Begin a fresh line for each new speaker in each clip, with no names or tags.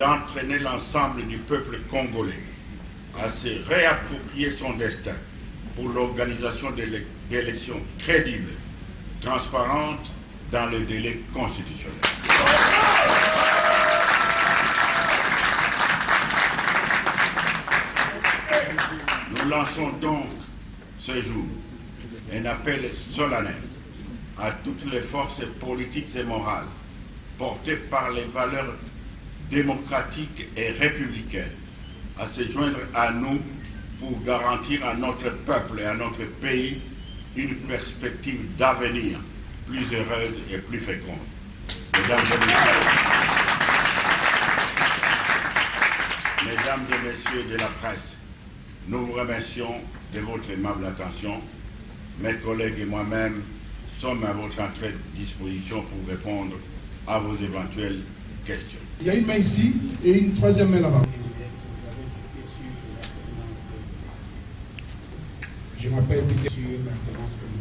d'entraîner l'ensemble du peuple congolais à se réapproprier son destin pour l'organisation d'élections crédibles, transparentes, dans le délai constitutionnel. Nous lançons donc ce jour un appel solennel à toutes les forces politiques et morales portées par les valeurs démocratiques et républicaines à se joindre à nous pour garantir à notre peuple et à notre pays une perspective d'avenir plus heureuse et plus féconde. Mesdames et messieurs de la presse, nous vous remercions de votre aimable attention. Mes collègues et moi-même sommes à votre entière disposition pour répondre à vos éventuelles questions.
Il y a une main ici et une troisième main là-bas. Je m'appelle Pierre sur l'alternance politique.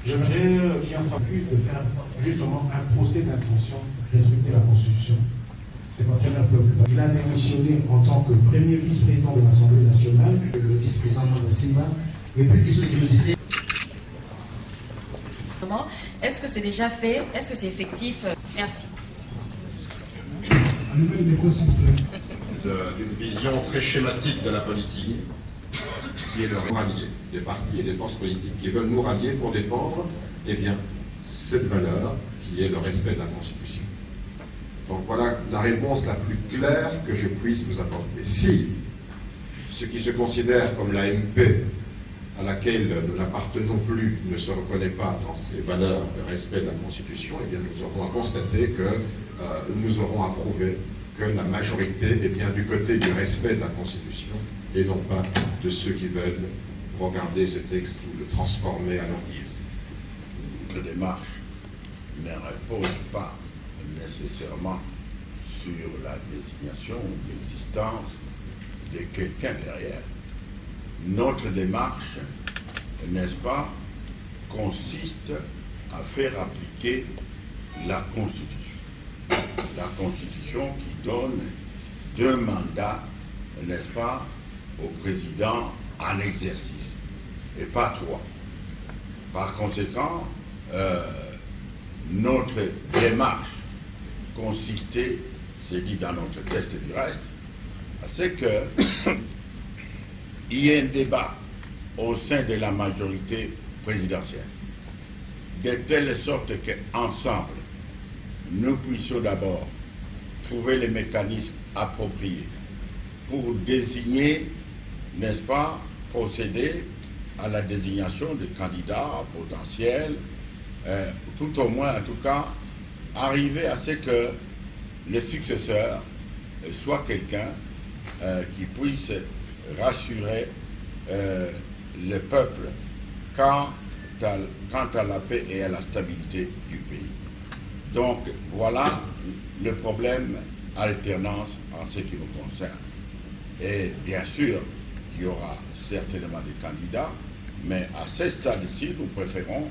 J'aimerais bien s'accuse de faire justement un procès d'intention, respecter la Constitution. C'est ma première préoccupation. Il a démissionné en tant que premier vice-président de l'Assemblée nationale,
le vice-président de Simba, et puis question de curiosité.
Est-ce que c'est déjà fait? Est-ce que c'est effectif? Merci.
D'une vision très schématique de la politique, qui est le rallier des partis et des forces politiques qui veulent nous rallier pour défendre, eh bien, cette valeur qui est le respect de la Constitution. Donc voilà la réponse la plus claire que je puisse vous apporter. Si ce qui se considère comme la MP, à laquelle nous n'appartenons plus, ne se reconnaît pas dans ces valeurs de respect de la Constitution, eh bien nous aurons à constater que nous aurons à prouver que la majorité est bien du côté du respect de la Constitution et non pas de ceux qui veulent regarder ce texte ou le transformer à leur guise.
Notre démarche ne repose pas nécessairement sur la désignation ou l'existence de quelqu'un derrière. Notre démarche, n'est-ce pas, consiste à faire appliquer la Constitution. La Constitution qui donne 2 mandats, n'est-ce pas, au président en exercice, et pas 3. Par conséquent, notre démarche consistait, c'est dit dans notre texte du reste, c'est que il y ait un débat au sein de la majorité présidentielle, de telle sorte qu'ensemble, nous puissions d'abord trouver les mécanismes appropriés pour désigner, n'est-ce pas, procéder à la désignation des candidats potentiels, tout au moins, en tout cas, arriver à ce que le successeur soit quelqu'un qui puisse rassurer le peuple quant à la paix et à la stabilité du pays. Donc voilà le problème alternance en ce qui nous concerne. Et bien sûr qu'il y aura certainement des candidats, mais à ce stade-ci, nous préférons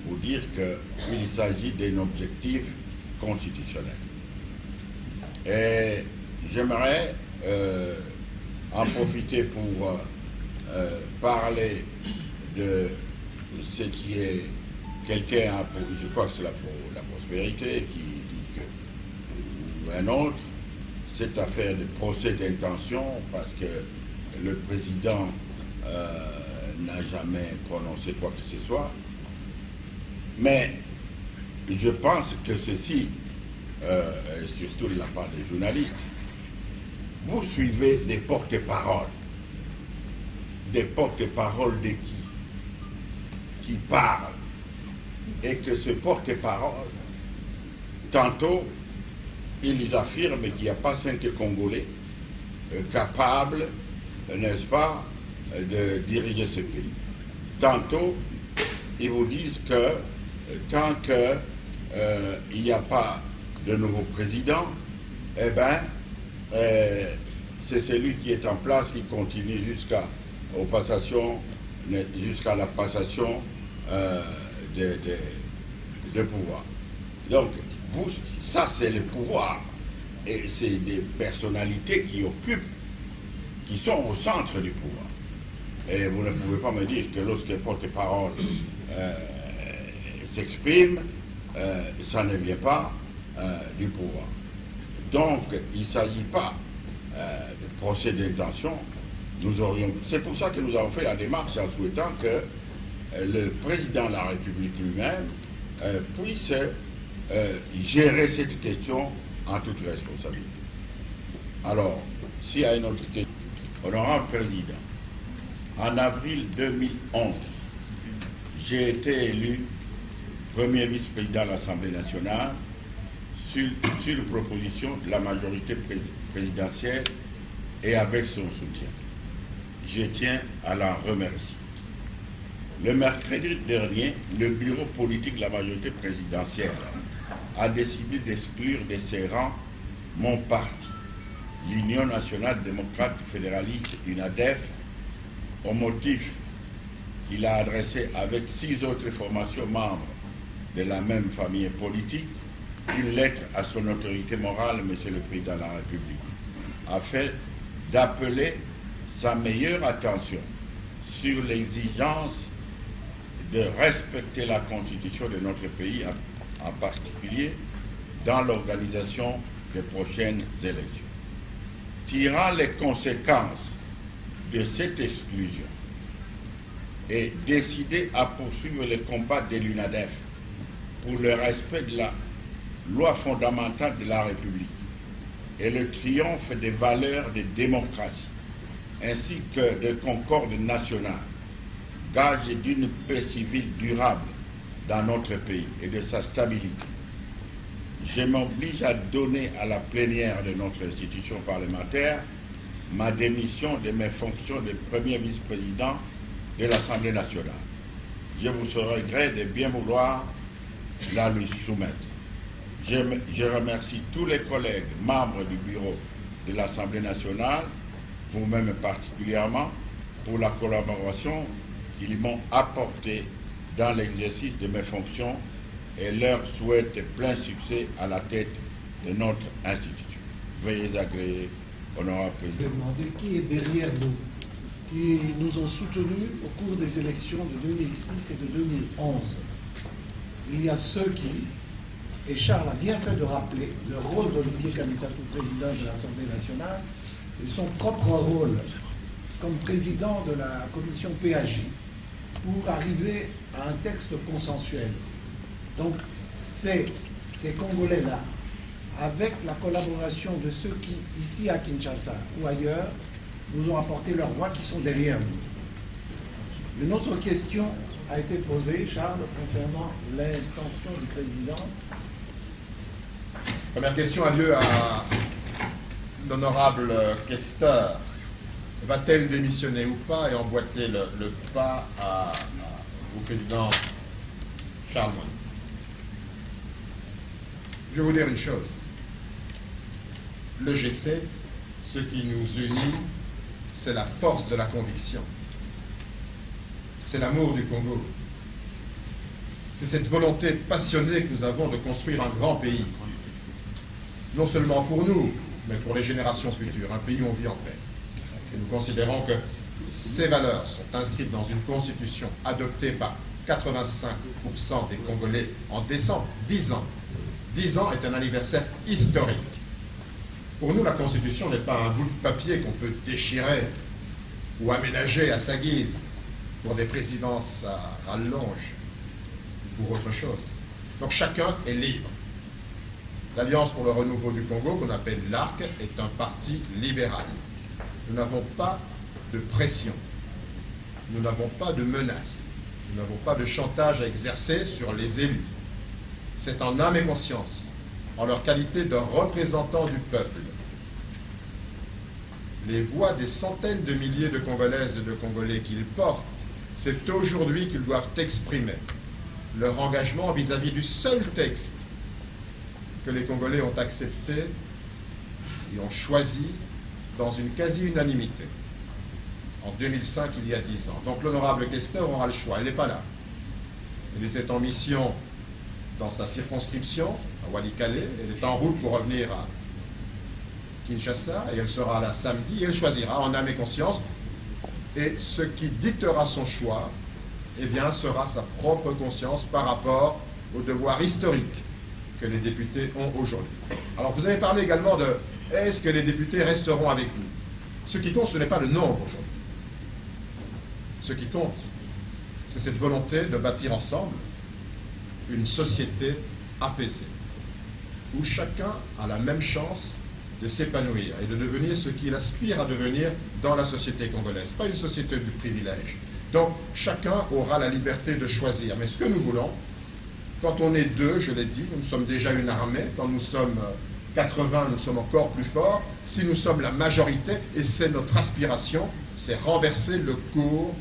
vous dire qu'il s'agit d'un objectif constitutionnel. Et j'aimerais en profiter pour parler de ce qui est quelqu'un, je crois que c'est la prospérité, qui dit que, ou un autre, cette affaire de procès d'intention, parce que le président n'a jamais prononcé quoi que ce soit. Mais je pense que ceci, surtout de la part des journalistes, vous suivez des porte-paroles. Des porte-paroles de qui parlent. Et que ce porte-parole, tantôt, ils affirment qu'il n'y a pas 5 Congolais capables, n'est-ce pas, de diriger ce pays. Tantôt, ils vous disent que tant qu'il n'y a pas de nouveau président, eh bien, c'est celui qui est en place qui continue jusqu'à la passation de pouvoir. Donc, ça c'est le pouvoir. Et c'est des personnalités qui sont au centre du pouvoir. Et vous ne pouvez pas me dire que lorsqu'un porte-parole s'exprime, ça ne vient pas du pouvoir. Donc, il ne s'agit pas de procès d'intention. C'est pour ça que nous avons fait la démarche en souhaitant que le président de la République lui-même puisse gérer cette question en toute responsabilité. Alors, s'il y a une autre question, honorable président, en avril 2011, j'ai été élu premier vice-président de l'Assemblée nationale sur proposition de la majorité présidentielle et avec son soutien. Je tiens à l'en remercier. Le mercredi dernier, le bureau politique de la majorité présidentielle a décidé d'exclure de ses rangs mon parti, l'Union nationale démocrate fédéraliste UNADEF, au motif qu'il a adressé avec 6 autres formations membres de la même famille politique une lettre à son autorité morale, Monsieur le Président de la République, afin d'appeler sa meilleure attention sur l'exigence de respecter la Constitution de notre pays, en particulier dans l'organisation des prochaines élections. Tirant les conséquences de cette exclusion et décidé à poursuivre le combat de l'UNADEF pour le respect de la loi fondamentale de la République et le triomphe des valeurs de démocratie, ainsi que de concorde nationale, gage d'une paix civile durable dans notre pays et de sa stabilité. Je m'oblige à donner à la plénière de notre institution parlementaire ma démission de mes fonctions de premier vice-président de l'Assemblée nationale. Je vous serai gré de bien vouloir la lui soumettre. Je remercie tous les collègues membres du bureau de l'Assemblée nationale, vous-même particulièrement, pour la collaboration qu'ils m'ont apportée dans l'exercice de mes fonctions et leur souhaite plein succès à la tête de notre institution. Veuillez agréer, honorable président.
Demander qui est derrière nous, qui nous ont soutenus au cours des élections de 2006 et de 2011. Il y a ceux qui, et Charles a bien fait de rappeler le rôle d'Olivier Kamitatou, président de l'Assemblée nationale, et son propre rôle comme président de la commission PAJ pour arriver à un texte consensuel. Donc, ces Congolais-là, avec la collaboration de ceux qui, ici à Kinshasa ou ailleurs, nous ont apporté leur voix, qui sont derrière nous. Une autre question a été posée, Charles, concernant l'intention du président.
Première question a lieu à l'honorable questeur. Va-t-elle démissionner ou pas et emboîter le pas au président Charles Moine? Je vais vous dire une chose. Le GC, ce qui nous unit, c'est la force de la conviction. C'est l'amour du Congo. C'est cette volonté passionnée que nous avons de construire un grand pays. Non seulement pour nous, mais pour les générations futures. Un pays où on vit en paix. Et nous considérons que ces valeurs sont inscrites dans une constitution adoptée par 85% des Congolais en décembre. 10 ans. 10 ans est un anniversaire historique. Pour nous, la Constitution n'est pas un bout de papier qu'on peut déchirer ou aménager à sa guise pour des présidences à rallonge ou pour autre chose. Donc chacun est libre. L'Alliance pour le renouveau du Congo, qu'on appelle l'ARC, est un parti libéral. Nous n'avons pas de pression. Nous n'avons pas de menaces. Nous n'avons pas de chantage à exercer sur les élus. C'est en âme et conscience, en leur qualité de représentants du peuple. Les voix des centaines de milliers de Congolaises et de Congolais qu'ils portent, c'est aujourd'hui qu'ils doivent exprimer leur engagement vis-à-vis du seul texte que les Congolais ont accepté et ont choisi dans une quasi-unanimité en 2005, il y a 10 ans. Donc l'honorable questeur aura le choix. Elle n'est pas là. Elle était en mission dans sa circonscription, à Walikale. Elle est en route pour revenir à Kinshasa et elle sera là samedi et elle choisira en âme et conscience. Et ce qui dictera son choix, eh bien, sera sa propre conscience par rapport au devoir historique que les députés ont aujourd'hui. Alors, vous avez parlé également de est-ce que les députés resteront avec vous? Ce qui compte, ce n'est pas le nombre aujourd'hui. Ce qui compte, c'est cette volonté de bâtir ensemble une société apaisée, où chacun a la même chance de s'épanouir et de devenir ce qu'il aspire à devenir dans la société congolaise, pas une société du privilège. Donc, chacun aura la liberté de choisir. Mais ce que nous voulons, quand on est deux, je l'ai dit, nous sommes déjà une armée, quand nous sommes 80, nous sommes encore plus forts. Si nous sommes la majorité, et c'est notre aspiration, c'est renverser le cours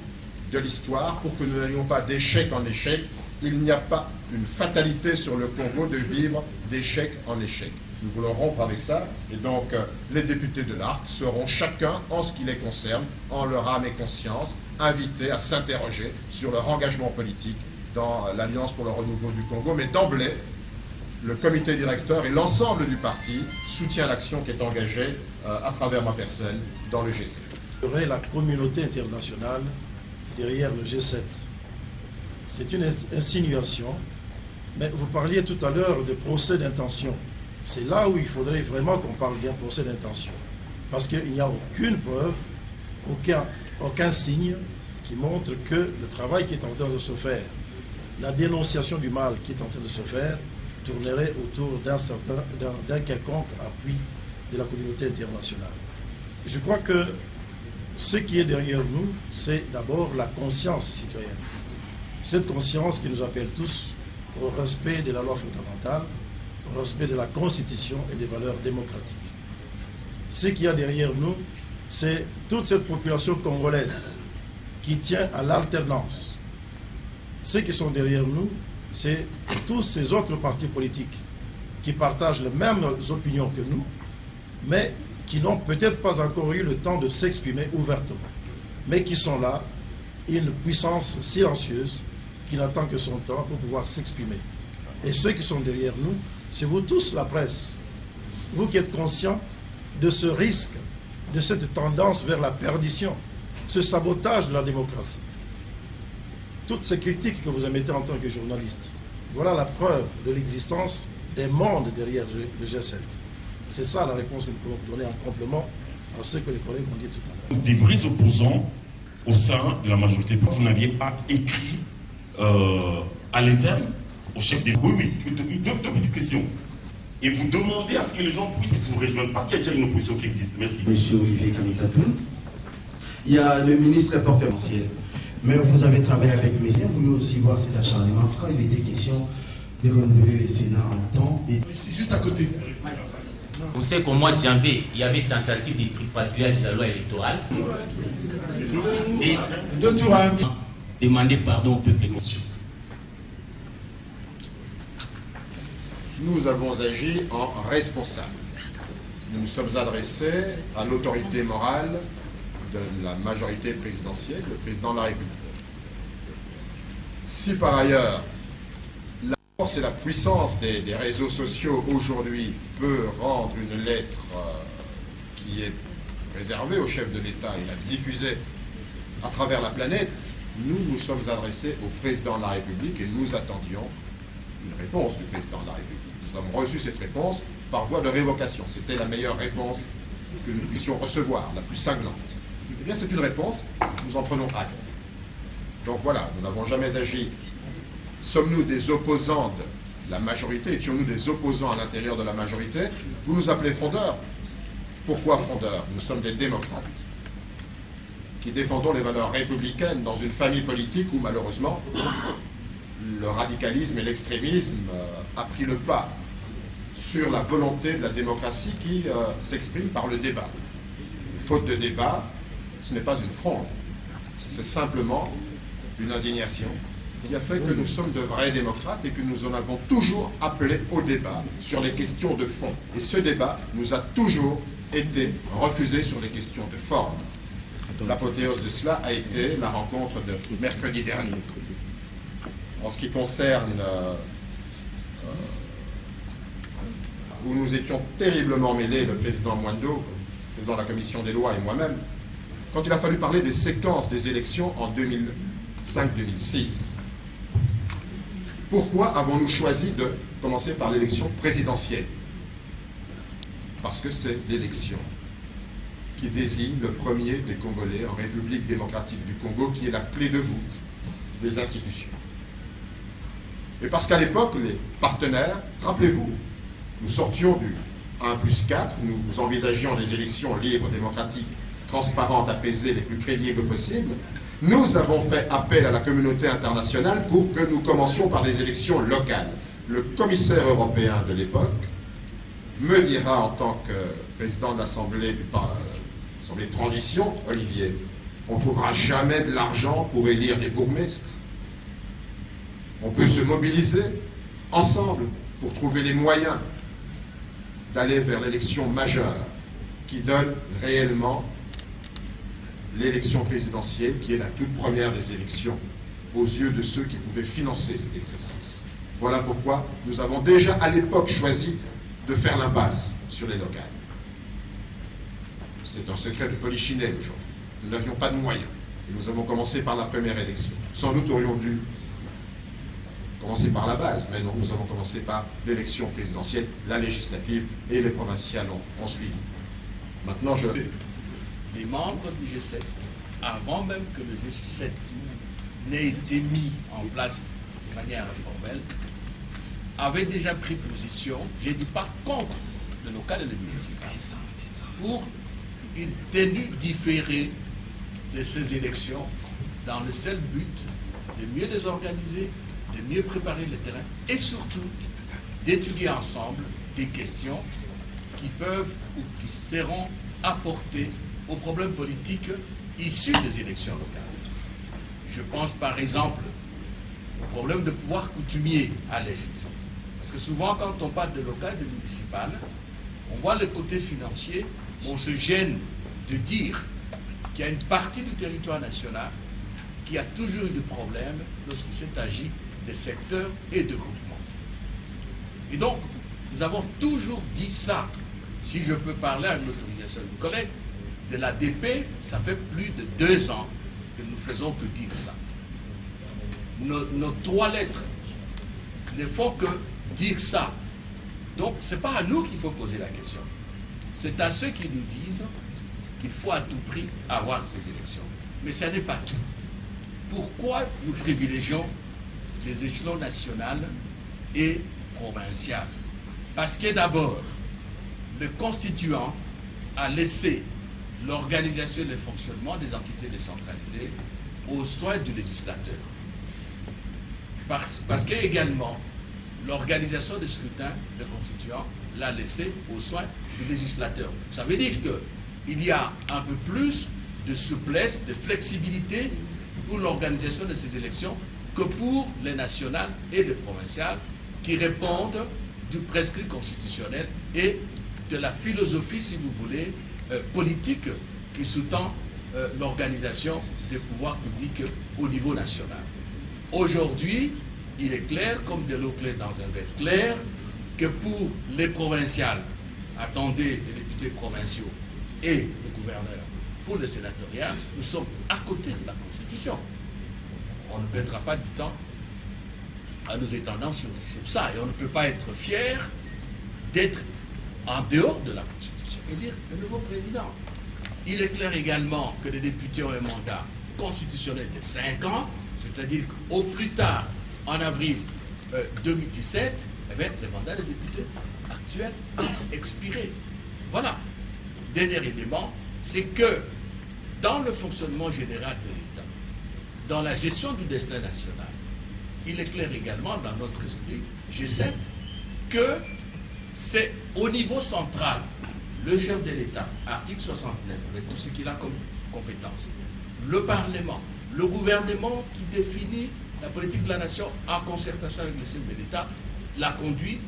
de l'histoire pour que nous n'allions pas d'échec en échec. Il n'y a pas une fatalité sur le Congo de vivre d'échec en échec. Nous voulons rompre avec ça, et donc les députés de l'ARC seront chacun, en ce qui les concerne, en leur âme et conscience, invités à s'interroger sur leur engagement politique dans l'Alliance pour le renouveau du Congo. Mais d'emblée, le comité directeur et l'ensemble du parti soutient l'action qui est engagée à travers ma personne dans le G7.
Il y aurait la communauté internationale derrière le G7. C'est une insinuation, mais vous parliez tout à l'heure de procès d'intention. C'est là où il faudrait vraiment qu'on parle bien procès d'intention. Parce qu'il n'y a aucune preuve, aucun signe qui montre que le travail qui est en train de se faire, la dénonciation du mal qui est en train de se faire, tournerait autour d'un quelconque appui de la communauté internationale. Je crois que ce qui est derrière nous, c'est d'abord la conscience citoyenne. Cette conscience qui nous appelle tous au respect de la loi fondamentale, au respect de la Constitution et des valeurs démocratiques. Ce qu'il y a derrière nous, c'est toute cette population congolaise qui tient à l'alternance. Ceux qui sont derrière nous, c'est tous ces autres partis politiques qui partagent les mêmes opinions que nous, mais qui n'ont peut-être pas encore eu le temps de s'exprimer ouvertement, mais qui sont là, une puissance silencieuse qui n'attend que son temps pour pouvoir s'exprimer. Et ceux qui sont derrière nous, c'est vous tous, la presse, vous qui êtes conscients de ce risque, de cette tendance vers la perdition, ce sabotage de la démocratie. Toutes ces critiques que vous émettez en tant que journaliste, voilà la preuve de l'existence des mondes derrière le G7. C'est ça la réponse que nous pouvons vous donner en complément à ce que les collègues ont dit tout à l'heure.
Des vrais opposants au sein de la majorité, vous n'aviez pas écrit à l'interne au chef des... Oui, deux petites questions. Et vous demandez à ce que les gens puissent vous rejoindre, parce qu'il y a déjà une opposition qui existe. Merci.
Monsieur Olivier Kamikatoun, il y a le ministre porte-potentiel. Mais vous avez travaillé avec mes... Vous voulez aussi voir cet acharnement quand il était question de renouveler les Sénats en temps. Et...
C'est juste à côté.
Vous savez qu'au mois de janvier, il y avait tentative de tripatouillage de la loi électorale. Et
Deux tours à un tour.
demander pardon au peuple.
Nous avons agi en responsable. Nous nous sommes adressés à l'autorité morale de la majorité présidentielle, le président de la République. Si par ailleurs, la force et la puissance des réseaux sociaux aujourd'hui peut rendre une lettre qui est réservée au chef de l'État et la diffuser à travers la planète, nous nous sommes adressés au président de la République et nous attendions une réponse du président de la République. Nous avons reçu cette réponse par voie de révocation. C'était la meilleure réponse que nous puissions recevoir, la plus cinglante. Eh bien, c'est une réponse, nous en prenons acte. Donc voilà, nous n'avons jamais agi. Sommes-nous des opposants de la majorité? Étions-nous des opposants à l'intérieur de la majorité? Vous nous appelez frondeurs. Pourquoi frondeurs? Nous sommes des démocrates qui défendons les valeurs républicaines dans une famille politique où, malheureusement, le radicalisme et l'extrémisme a pris le pas sur la volonté de la démocratie qui s'exprime par le débat. Faute de débat, ce n'est pas une fronde, c'est simplement une indignation qui a fait que nous sommes de vrais démocrates et que nous en avons toujours appelé au débat sur les questions de fond. Et ce débat nous a toujours été refusé sur les questions de forme. L'apothéose de cela a été la rencontre de mercredi dernier. En ce qui concerne où nous étions terriblement mêlés, le président Mwando, président de la commission des lois et moi-même, quand il a fallu parler des séquences des élections en 2005-2006. Pourquoi avons-nous choisi de commencer par l'élection présidentielle? Parce que c'est l'élection qui désigne le premier des Congolais en République démocratique du Congo, qui est la clé de voûte des institutions. Et parce qu'à l'époque, les partenaires, rappelez-vous, nous sortions du 1+4, nous envisagions des élections libres, démocratiques, transparentes, apaisées, les plus crédibles possibles. Nous avons fait appel à la communauté internationale pour que nous commencions par des élections locales. Le commissaire européen de l'époque me dira en tant que président de l'Assemblée de transition, Olivier, on ne trouvera jamais de l'argent pour élire des bourgmestres. On peut se mobiliser ensemble pour trouver les moyens d'aller vers l'élection majeure qui donne réellement l'élection présidentielle, qui est la toute première des élections aux yeux de ceux qui pouvaient financer cet exercice. Voilà pourquoi nous avons déjà à l'époque choisi de faire l'impasse sur les locales. C'est un secret de polichinelle aujourd'hui. Nous n'avions pas de moyens. Et nous avons commencé par la première élection. Sans doute aurions dû commencer par la base, mais non, nous avons commencé par l'élection présidentielle, la législative et les provinciales ont suivi. Maintenant,
Les membres du G7, avant même que le G7 n'ait été mis en place de manière informelle, avaient déjà pris position, je ne dis pas contre le local et le municipal, pour une tenue différée de ces élections dans le seul but de mieux les organiser, de mieux préparer le terrain et surtout d'étudier ensemble des questions qui peuvent ou qui seront apportées aux problèmes politiques issus des élections locales. Je pense par exemple au problème de pouvoir coutumier à l'Est. Parce que souvent quand on parle de local, de municipal, on voit le côté financier, mais on se gêne de dire qu'il y a une partie du territoire national qui a toujours eu des problèmes lorsqu'il s'est agi de secteurs et de groupements. Et donc, nous avons toujours dit ça. Si je peux parler à une autorisation du collègue, de l'ADP, ça fait plus de 2 ans que nous faisons que dire ça. Nos 3 lettres ne font que dire ça. Donc, ce n'est pas à nous qu'il faut poser la question. C'est à ceux qui nous disent qu'il faut à tout prix avoir ces élections. Mais ça n'est pas tout. Pourquoi nous privilégions les échelons national et provincial? Parce que d'abord, le constituant a laissé l'organisation et le fonctionnement des entités décentralisées aux soins du législateur. Parce que également, l'organisation des scrutins, le constituant, l'a laissé aux soins du législateur. Ça veut dire qu'il y a un peu plus de souplesse, de flexibilité pour l'organisation de ces élections que pour les nationales et les provinciales qui répondent du prescrit constitutionnel et de la philosophie, si vous voulez, politique qui sous-tend l'organisation des pouvoirs publics au niveau national. Aujourd'hui, il est clair, comme de l'eau claire dans un verre clair, que pour les provinciales, attendez les députés provinciaux et le gouverneur, pour le sénatorial, nous sommes à côté de la Constitution. On ne perdra pas du temps à nous étendre sur ça. Et on ne peut pas être fier d'être en dehors de la Constitution et dire le nouveau président. Il est clair également que les députés ont un mandat constitutionnel de 5 ans, c'est-à-dire qu'au plus tard, en avril 2017, eh bien, le mandat des députés actuels a expiré. Voilà. Dernier élément, c'est que dans le fonctionnement général de l'État, dans la gestion du destin national, il est clair également dans notre esprit, G7, que c'est au niveau central, le chef de l'État, article 69, avec tout ce qu'il a comme compétence, le Parlement, le gouvernement qui définit la politique de la nation en concertation avec le chef de l'État, la conduit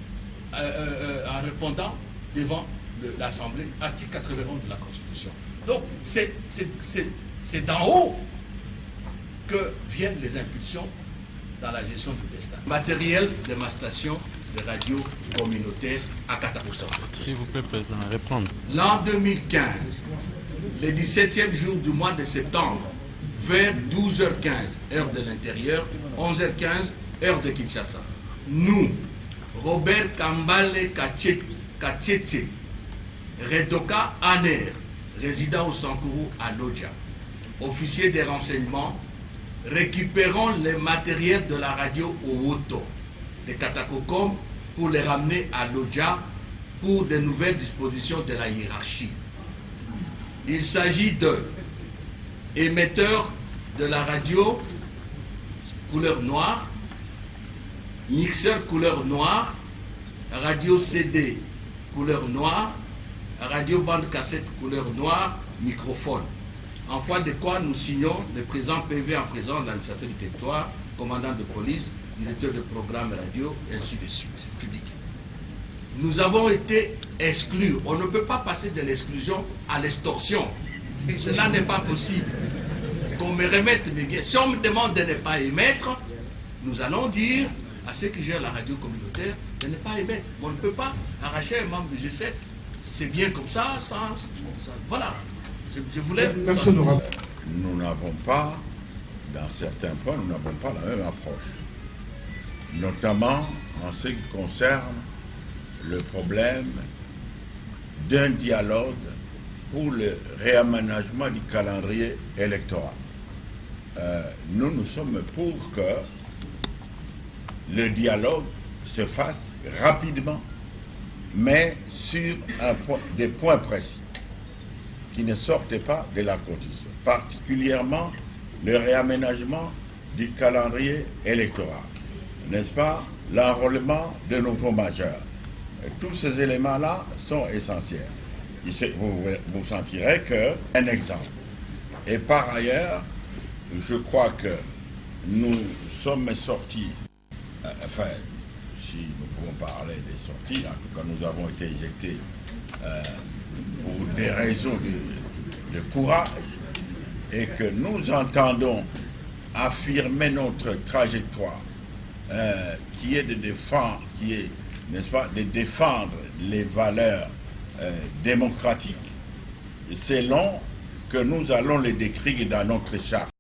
en répondant devant l'Assemblée, article 91 de la Constitution. Donc, c'est d'en haut que viennent les impulsions dans la gestion du destin. Matériel de ma station de radio communautaire à Katakoussan.
S'il vous plaît, Président, répondre.
L'an 2015, le 17e jour du mois de septembre, vers 12h15, heure de l'intérieur, 11h15, heure de Kinshasa. Nous, Robert Kambale Kachetche, Redoka Aner, résident au Sankourou à Lodja, officier des renseignements, récupérons les matériels de la radio au Woto, de Katakokom, pour les ramener à Lodja pour de nouvelles dispositions de la hiérarchie. Il s'agit de émetteurs de la radio couleur noire, mixeur couleur noire, radio CD couleur noire, radio bande cassette couleur noire, microphone. En foi de quoi nous signons le présent PV en présence de l'administrateur du territoire, commandant de police, directeur de programme radio, et ainsi de suite, public. Nous avons été exclus. On ne peut pas passer de l'exclusion à l'extorsion. Cela n'est pas possible. Qu'on me remette mes biens. Si on me demande de ne pas émettre, nous allons dire à ceux qui gèrent la radio communautaire de ne pas émettre. On ne peut pas arracher un membre du G7. C'est bien comme ça, voilà. Je voulais...
Merci,
nous n'avons pas, dans certains points, nous n'avons pas la même approche. Notamment en ce qui concerne le problème d'un dialogue pour le réaménagement du calendrier électoral. Nous sommes pour que le dialogue se fasse rapidement, mais sur des points précis qui ne sortent pas de la Constitution, particulièrement le réaménagement du calendrier électoral, n'est-ce pas, l'enrôlement de nouveaux majeurs. Tous ces éléments-là sont essentiels. Vous sentirez qu'un exemple. Et par ailleurs, je crois que nous sommes sortis, enfin, si nous pouvons parler des sorties, en tout cas nous avons été éjectés pour des raisons de courage, et que nous entendons affirmer notre trajectoire qui est de défendre, n'est-ce pas, de défendre les valeurs démocratiques, selon que nous allons les décrire dans notre charte.